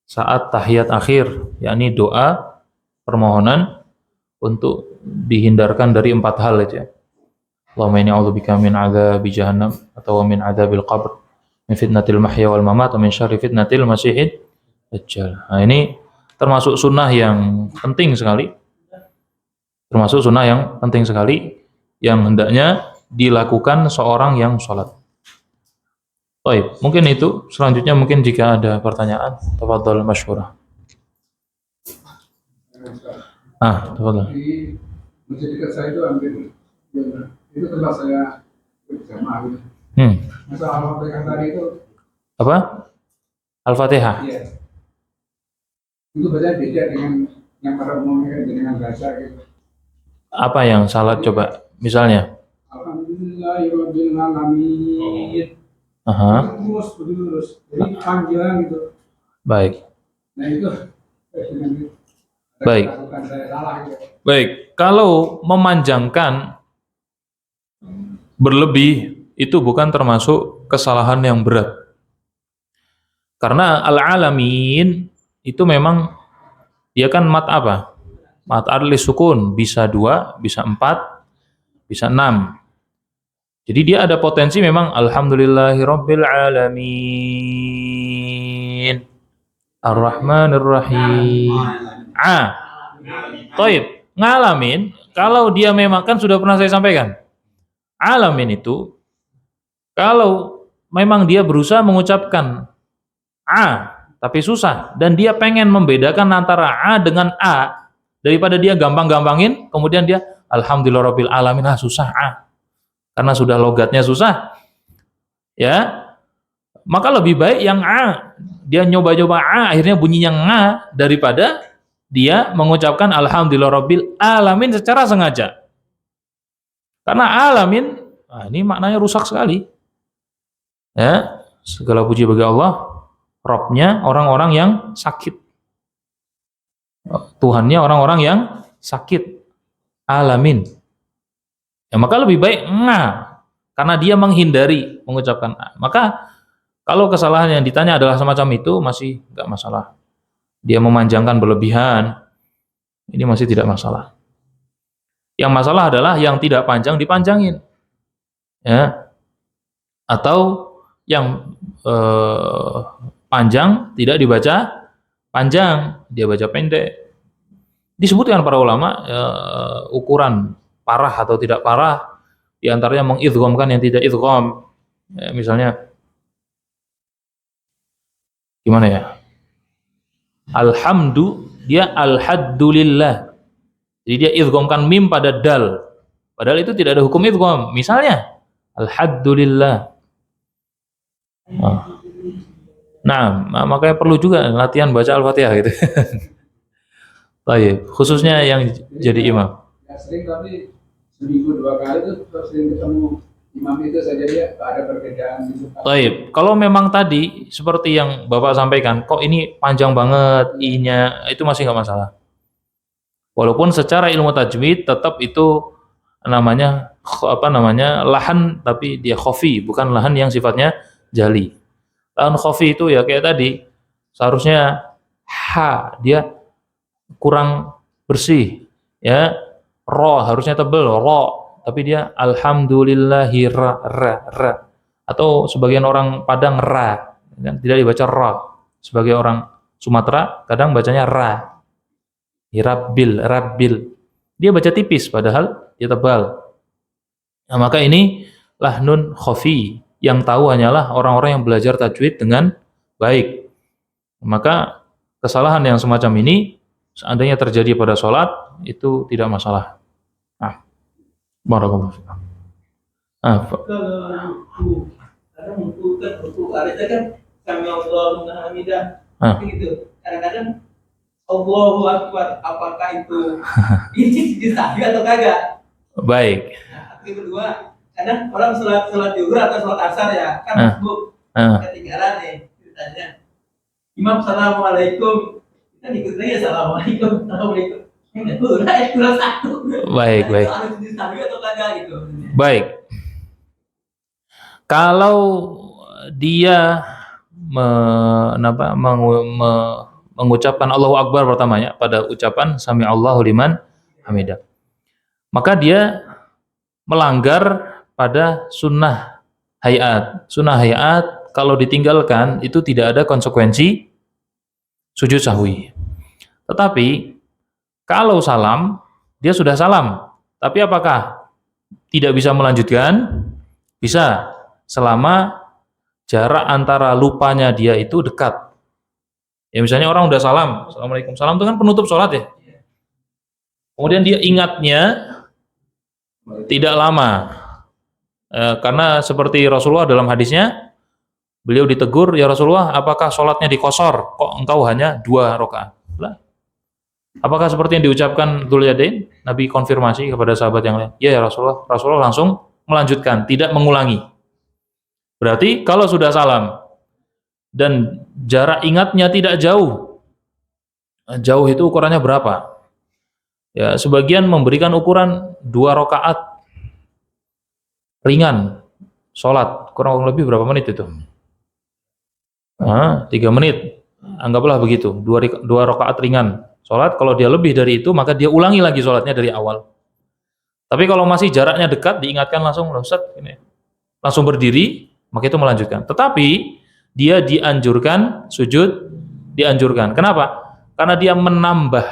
saat tahiyat akhir, yakni doa permohonan untuk dihindarkan dari 4 hal itu ya. Allahumma inni a'udzubika min adzabi jahannam atau min adzabil qabr, min fitnatil mahya wal mamat, wa min syarri fitnatil masiihid dajjal. Nah, ini termasuk sunnah yang penting sekali. Termasuk sunnah yang penting sekali yang hendaknya dilakukan seorang yang sholat. Baik, mungkin itu. Selanjutnya mungkin jika ada pertanyaan, tafadhol masyhurah. Tafadhol. Di masjid dekat saya itu hampir itu tempat saya berjamaah gitu. Masa Al-Fatihah tadi itu Apa? Al-Fatihah. iya. Itu baca beda dengan yang pada umumnya dengan baca gitu. Apa yang salah coba? Misalnya? Alhamdulillahirabbil alamin. Terus. Jadi panjang gitu. Baik. Nah itu Baik. saya salah gitu. Baik, kalau memanjangkan berlebih itu bukan termasuk kesalahan yang berat. Karena al-alamin itu memang dia kan mat apa? Mat adli sukun, bisa 2, bisa 4, bisa 6. Jadi dia ada potensi memang alhamdulillahirabbil alamin. Ar-Rahmanir Rahim. Taib, ngalamin kalau dia memang kan sudah pernah saya sampaikan. Alamin itu kalau memang dia berusaha mengucapkan tapi susah dan dia pengen membedakan antara dengan daripada dia gampang-gampangin kemudian dia alhamdulillahirabbil alamin susah karena sudah logatnya susah. Ya. Maka lebih baik yang dia nyoba-nyoba akhirnya bunyinya daripada dia mengucapkan alhamdulillahirabbil alamin secara sengaja. Karena alamin ini maknanya rusak sekali. Ya, segala puji bagi Allah, Rabbnya orang-orang yang sakit. Tuhannya orang-orang yang sakit. Alamin. Ya, maka lebih baik karena dia menghindari mengucapkan Maka kalau kesalahan yang ditanya adalah semacam itu masih enggak masalah. Dia memanjangkan berlebihan, ini masih tidak masalah. Yang masalah adalah yang tidak panjang dipanjangin, ya, atau yang panjang tidak dibaca panjang, dia baca pendek. Disebutkan para ulama ukuran parah atau tidak parah, diantaranya mengidghamkan yang tidak idgham, ya, misalnya gimana ya? Dia alhamdulillah. Jadi dia idghamkan mim pada dal. Padahal itu tidak ada hukum idgham. Misalnya alhamdulillah. Nah, makanya perlu juga latihan baca Al-Fatihah gitu. Baik, khususnya yang jadi imam. Ya sering tapi seminggu 2 kali itu sering ketemu imam itu saja dia ada perbedaan gitu. Baik, kalau memang tadi seperti yang Bapak sampaikan, kok ini panjang banget i-nya, itu masih nggak masalah. Walaupun secara ilmu tajwid tetap itu namanya lahan tapi dia khafi, bukan lahan yang sifatnya jali. Lahan khafi itu ya kayak tadi, seharusnya dia kurang bersih, ya. Harusnya tebel, tapi dia alhamdulillahi ra. Atau sebagian orang Padang ra, kan tidak dibaca ra. Sebagai orang Sumatera kadang bacanya ra. Rabbil. Dia baca tipis padahal dia tebal. Nah, maka ini lahnun khafi, yang tahu hanyalah orang-orang yang belajar tajwid dengan baik. Maka kesalahan yang semacam ini seandainya terjadi pada sholat itu tidak masalah. Barakallahu fiik. Kadang ruku ada kan sami Allahu liman hamidah. Gitu. Kadang-kadang Allahu Akbar, apakah itu ini disahih atau kagak? Baik. Yang kedua, kadang orang sholat zuhur atau sholat asar ya kan masbuk ketinggalan nih ditanya imam assalamualaikum kita ikut lagi assalamualaikum kurang satu. Baik. Harus disawi atau kagak gitu. Baik. Kalau dia mengucapkan Allahu Akbar pertamanya pada ucapan Sami Allahu liman hamidah, maka dia melanggar pada sunnah hayat. Sunnah hayat kalau ditinggalkan itu tidak ada konsekuensi sujud sahwi. Tetapi kalau salam, dia sudah salam, tapi apakah tidak bisa melanjutkan? Bisa, selama jarak antara lupanya dia itu dekat. Ya misalnya orang udah salam, Assalamualaikum, salam itu kan penutup sholat ya. Kemudian dia ingatnya tidak lama, karena seperti Rasulullah dalam hadisnya, beliau ditegur, ya Rasulullah, apakah sholatnya dikosor? Kok engkau hanya 2 rakaat? Lah, apakah seperti yang diucapkan Dzuliyadain? Nabi konfirmasi kepada sahabat yang lain, ya Rasulullah. Rasulullah langsung melanjutkan, tidak mengulangi. Berarti kalau sudah salam dan jarak ingatnya tidak jauh, jauh itu ukurannya berapa? Ya, sebagian memberikan ukuran 2 rakaat ringan sholat, kurang lebih berapa menit itu? 3 menit, anggaplah begitu, 2 rakaat ringan sholat. Kalau dia lebih dari itu, maka dia ulangi lagi sholatnya dari awal. Tapi kalau masih jaraknya dekat, diingatkan langsung, Ustaz, ini langsung berdiri, maka itu melanjutkan. Tetapi dia dianjurkan sujud, dianjurkan. Kenapa? Karena dia menambah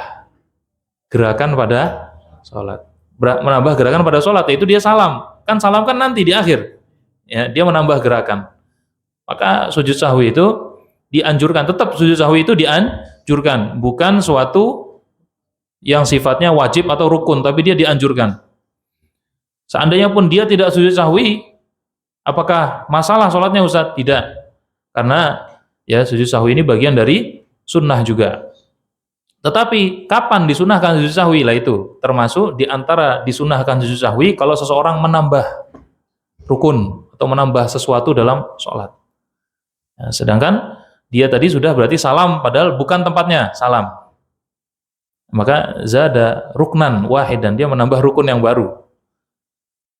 gerakan pada sholat. Menambah gerakan pada sholat, yaitu dia salam. Kan salam kan nanti di akhir. Ya, dia menambah gerakan. Maka sujud sahwi itu dianjurkan. Tetap sujud sahwi itu dianjurkan. Bukan suatu yang sifatnya wajib atau rukun, tapi dia dianjurkan. Seandainya pun dia tidak sujud sahwi, apakah masalah sholatnya Ustaz? Tidak. Karena ya sujud sahwi ini bagian dari sunnah juga. Tetapi kapan disunahkan sujud sahwi? Lah itu termasuk diantara disunahkan sujud sahwi kalau seseorang menambah rukun atau menambah sesuatu dalam sholat. Nah, sedangkan dia tadi sudah berarti salam padahal bukan tempatnya salam. Maka zada ruknan wahid, dan dia menambah rukun yang baru.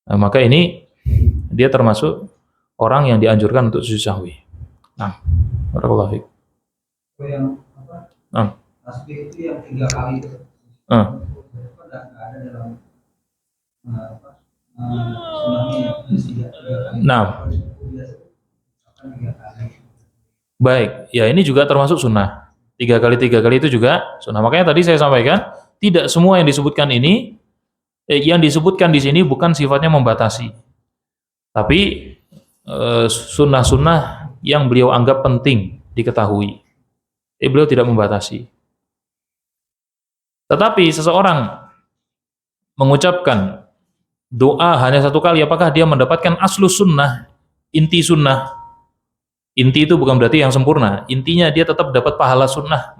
Nah, maka ini dia termasuk orang yang dianjurkan untuk sujud sahwi. Nah, barakallahu fiik. Yang apa? Tasbih itu yang 3 kali itu. Enggak ada dalam sunnahnya. Nah. Baik, ya ini juga termasuk sunnah. 3 kali itu juga sunnah. Makanya tadi saya sampaikan, tidak semua yang disebutkan ini yang disebutkan di sini bukan sifatnya membatasi. Tapi sunnah-sunnah yang beliau anggap penting diketahui. Beliau tidak membatasi. Tetapi seseorang mengucapkan doa hanya 1 kali, apakah dia mendapatkan aslus sunnah, inti sunnah? Inti itu bukan berarti yang sempurna. Intinya dia tetap dapat pahala sunnah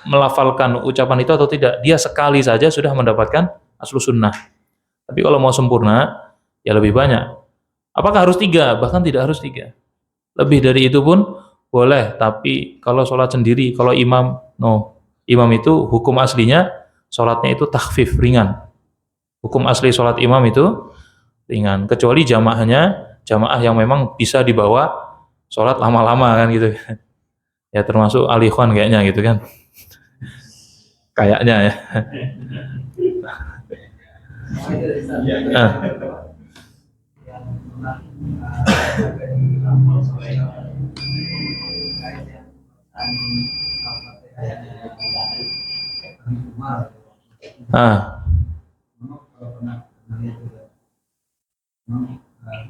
melafalkan ucapan itu atau tidak. Dia sekali saja sudah mendapatkan aslus sunnah. Tapi kalau mau sempurna, ya lebih banyak. Apakah harus 3? Bahkan tidak harus 3. Lebih dari itu pun boleh. Tapi kalau sholat sendiri, kalau imam, no. Imam itu hukum aslinya sholatnya itu takhfif, ringan. Hukum asli sholat imam itu ringan. Kecuali jamaahnya, jamaah yang memang bisa dibawa sholat lama-lama kan gitu. Ya termasuk al-ikhwan kayaknya gitu kan. Kayaknya ya.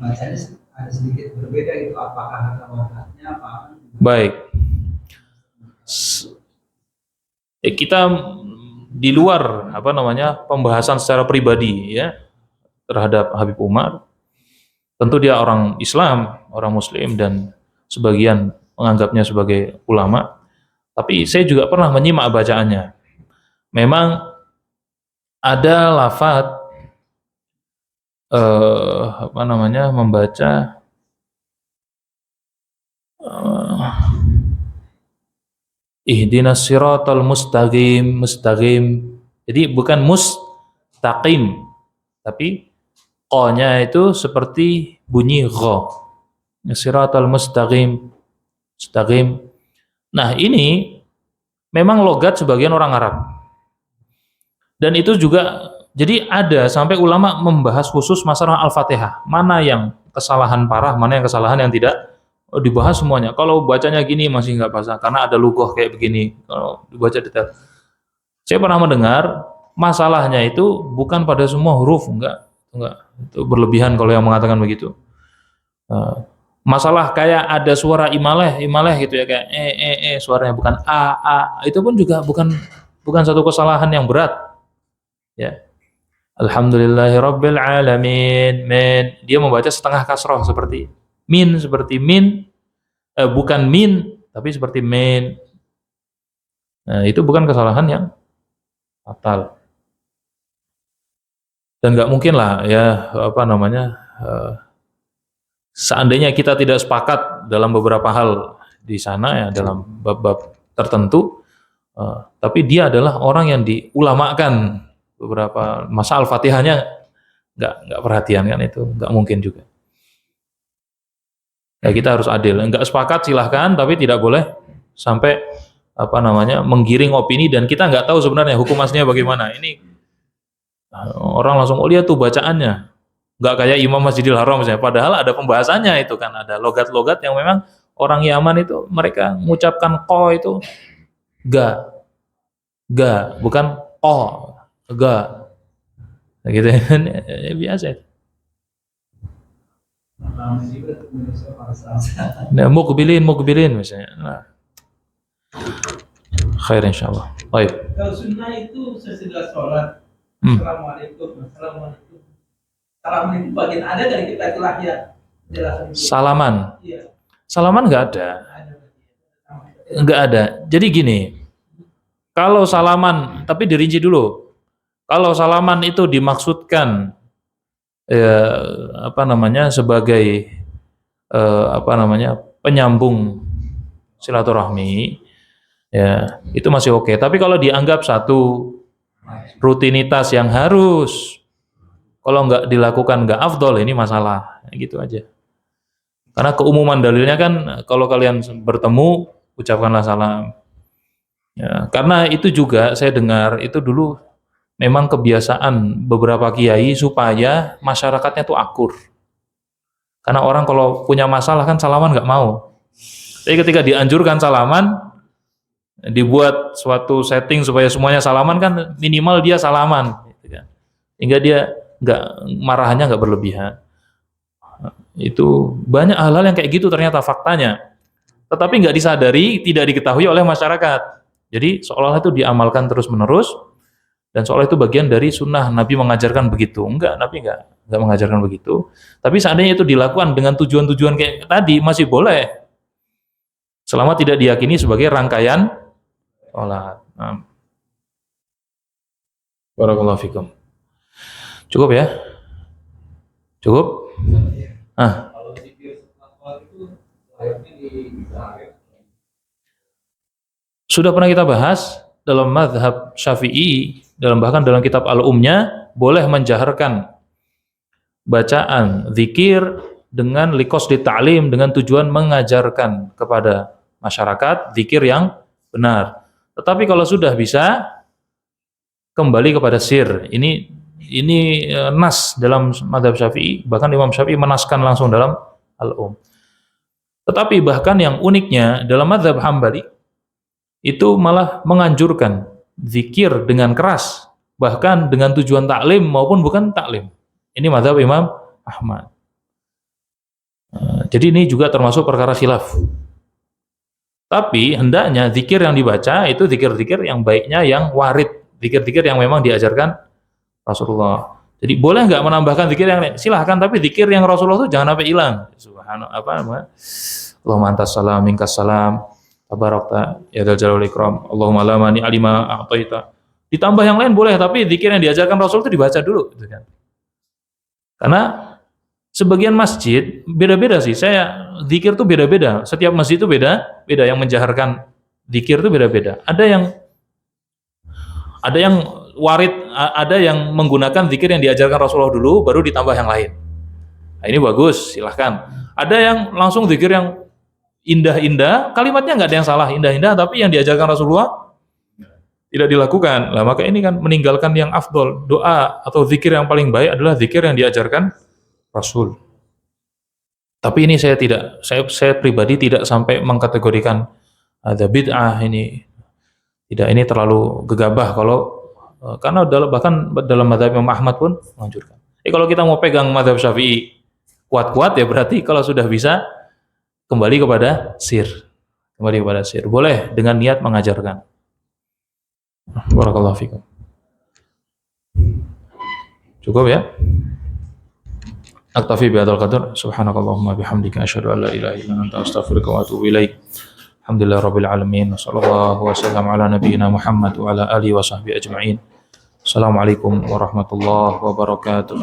Bacanya ada sedikit berbeda itu, apakah ada waktunya apa? Baik. Kita di luar pembahasan secara pribadi ya terhadap Habib Umar. Tentu dia orang Islam, orang Muslim, dan sebagian menganggapnya sebagai ulama. Tapi saya juga pernah menyimak bacaannya. Memang ada lafaz membaca ihdinas siratal mustaqim. Jadi bukan mustaqim, tapi qa-nya itu seperti bunyi gha. Siratal mustaqim. Nah, ini memang logat sebagian orang Arab. Dan itu juga jadi ada sampai ulama membahas khusus masalah Al-Fatihah. Mana yang kesalahan parah, mana yang kesalahan yang tidak, dibahas semuanya. Kalau bacanya gini masih nggak pasang karena ada lughah kayak begini. Kalau dibaca detail. Saya pernah mendengar masalahnya itu bukan pada semua huruf, enggak. Itu berlebihan kalau yang mengatakan begitu. Masalah kayak ada suara imaleh gitu ya, kayak suaranya bukan a, itu pun juga bukan satu kesalahan yang berat. Ya. Alhamdulillahirabbil alamin. Dia membaca setengah kasroh seperti min, bukan min tapi seperti min. Nah, itu bukan kesalahan yang fatal. Dan nggak mungkin lah ya seandainya kita tidak sepakat dalam beberapa hal di sana ya, dalam bab-bab tertentu, tapi dia adalah orang yang diulamakan beberapa masa Al-Fatihahnya nggak perhatian kan, itu nggak mungkin juga. Ya, kita harus adil. Nggak sepakat silahkan, tapi tidak boleh sampai menggiring opini dan kita nggak tahu sebenarnya hukum aslinya bagaimana. Ini orang langsung lihat tuh bacaannya. Nggak kayak Imam Masjidil Haram misalnya, padahal ada pembahasannya itu kan, ada logat-logat yang memang orang Yaman itu mereka mengucapkan qa itu ga, bukan qa, ga, gitu kan, biasa. Nah, mukbilin misalnya. Nah. Khair insyaallah. Baik. Kalau sunnah itu sesudah sholat, Assalamualaikum. Salaman itu bagian ada dari kita itu lahir. Salaman. Iya. Salaman nggak ada. Nggak ada. Jadi gini, kalau salaman, tapi dirinci dulu. Kalau salaman itu dimaksudkan sebagai penyambung silaturahmi, ya itu masih oke. Tapi kalau dianggap satu rutinitas yang harus, kalau nggak dilakukan nggak afdol, ini masalah, gitu aja. Karena keumuman dalilnya kan kalau kalian bertemu ucapkanlah salam. Ya, karena itu juga saya dengar itu dulu memang kebiasaan beberapa kiai supaya masyarakatnya tuh akur. Karena orang kalau punya masalah kan salaman nggak mau. Tapi ketika dianjurkan salaman, dibuat suatu setting supaya semuanya salaman kan minimal dia salaman, gitu kan. Hingga dia marahannya nggak berlebihan. Itu banyak hal-hal yang kayak gitu ternyata faktanya. Tetapi nggak disadari, tidak diketahui oleh masyarakat. Jadi seolah itu diamalkan terus-menerus dan seolah itu bagian dari sunnah Nabi mengajarkan begitu. Enggak, Nabi enggak mengajarkan begitu. Tapi seandainya itu dilakukan dengan tujuan-tujuan kayak tadi masih boleh. Selama tidak diyakini sebagai rangkaian sholat. Barakallahu fikum. Cukup ya? Cukup? Kalau zikir setelah sholat itu layaknya di akhir. Sudah pernah kita bahas dalam mazhab Syafi'i, bahkan dalam kitab Al-Umnya, boleh menjaharkan bacaan zikir dengan liqasdi ta'lim, dengan tujuan mengajarkan kepada masyarakat zikir yang benar. Tetapi kalau sudah bisa kembali kepada sir. Ini nas dalam mazhab Syafi'i, bahkan Imam Syafi'i menaskan langsung dalam Tetapi bahkan yang uniknya dalam mazhab Hambali itu malah menganjurkan zikir dengan keras, bahkan dengan tujuan taklim maupun bukan taklim. Ini mazhab Imam Ahmad. Jadi ini juga termasuk perkara khilaf. Tapi hendaknya zikir yang dibaca itu zikir-zikir yang baiknya yang warid, zikir-zikir yang memang diajarkan Rasulullah. Jadi boleh nggak menambahkan zikir yang lain? Silahkan, tapi zikir yang Rasulullah itu jangan sampai hilang. Subhanallah, Allahumma antas salam minkas salam tabarakta ya dzal jalali wal ikram, Allahumma la mani alima a'taita. Ditambah yang lain boleh, tapi zikir yang diajarkan Rasul itu dibaca dulu, gitu kan. Karena sebagian masjid beda-beda sih. Saya zikir tuh beda-beda. Setiap masjid itu beda-beda yang menjaharkan zikir tuh beda-beda. Ada yang warid, ada yang menggunakan zikir yang diajarkan Rasulullah dulu, baru ditambah yang lain. Nah, ini bagus, silahkan. Ada yang langsung zikir yang indah-indah, kalimatnya nggak ada yang salah, indah-indah, tapi yang diajarkan Rasulullah tidak dilakukan. Lah maka ini kan meninggalkan yang afdol. Doa atau zikir yang paling baik adalah zikir yang diajarkan Rasul. Tapi ini saya pribadi tidak sampai mengkategorikan ada bid'ah ini. Tidak, ini terlalu gegabah karena bahkan dalam mazhab Imam Ahmad pun menganjurkan. Kalau kita mau pegang mazhab Syafi'i kuat-kuat ya berarti kalau sudah bisa kembali kepada sir. Boleh dengan niat mengajarkan. Barakallahu fikum. Cukup ya? Aktafi bihadzal qadar. Subhanakallahumma bihamdika asyhadu an la ilaha illa anta astaghfiruka wa atubu ilaik. Alhamdulillah rabbil alamin. Wassallallahu wasallam ala nabiyyina Muhammad wa ala alihi wa sahbihi ajma'in. Assalamualaikum warahmatullahi wabarakatuh.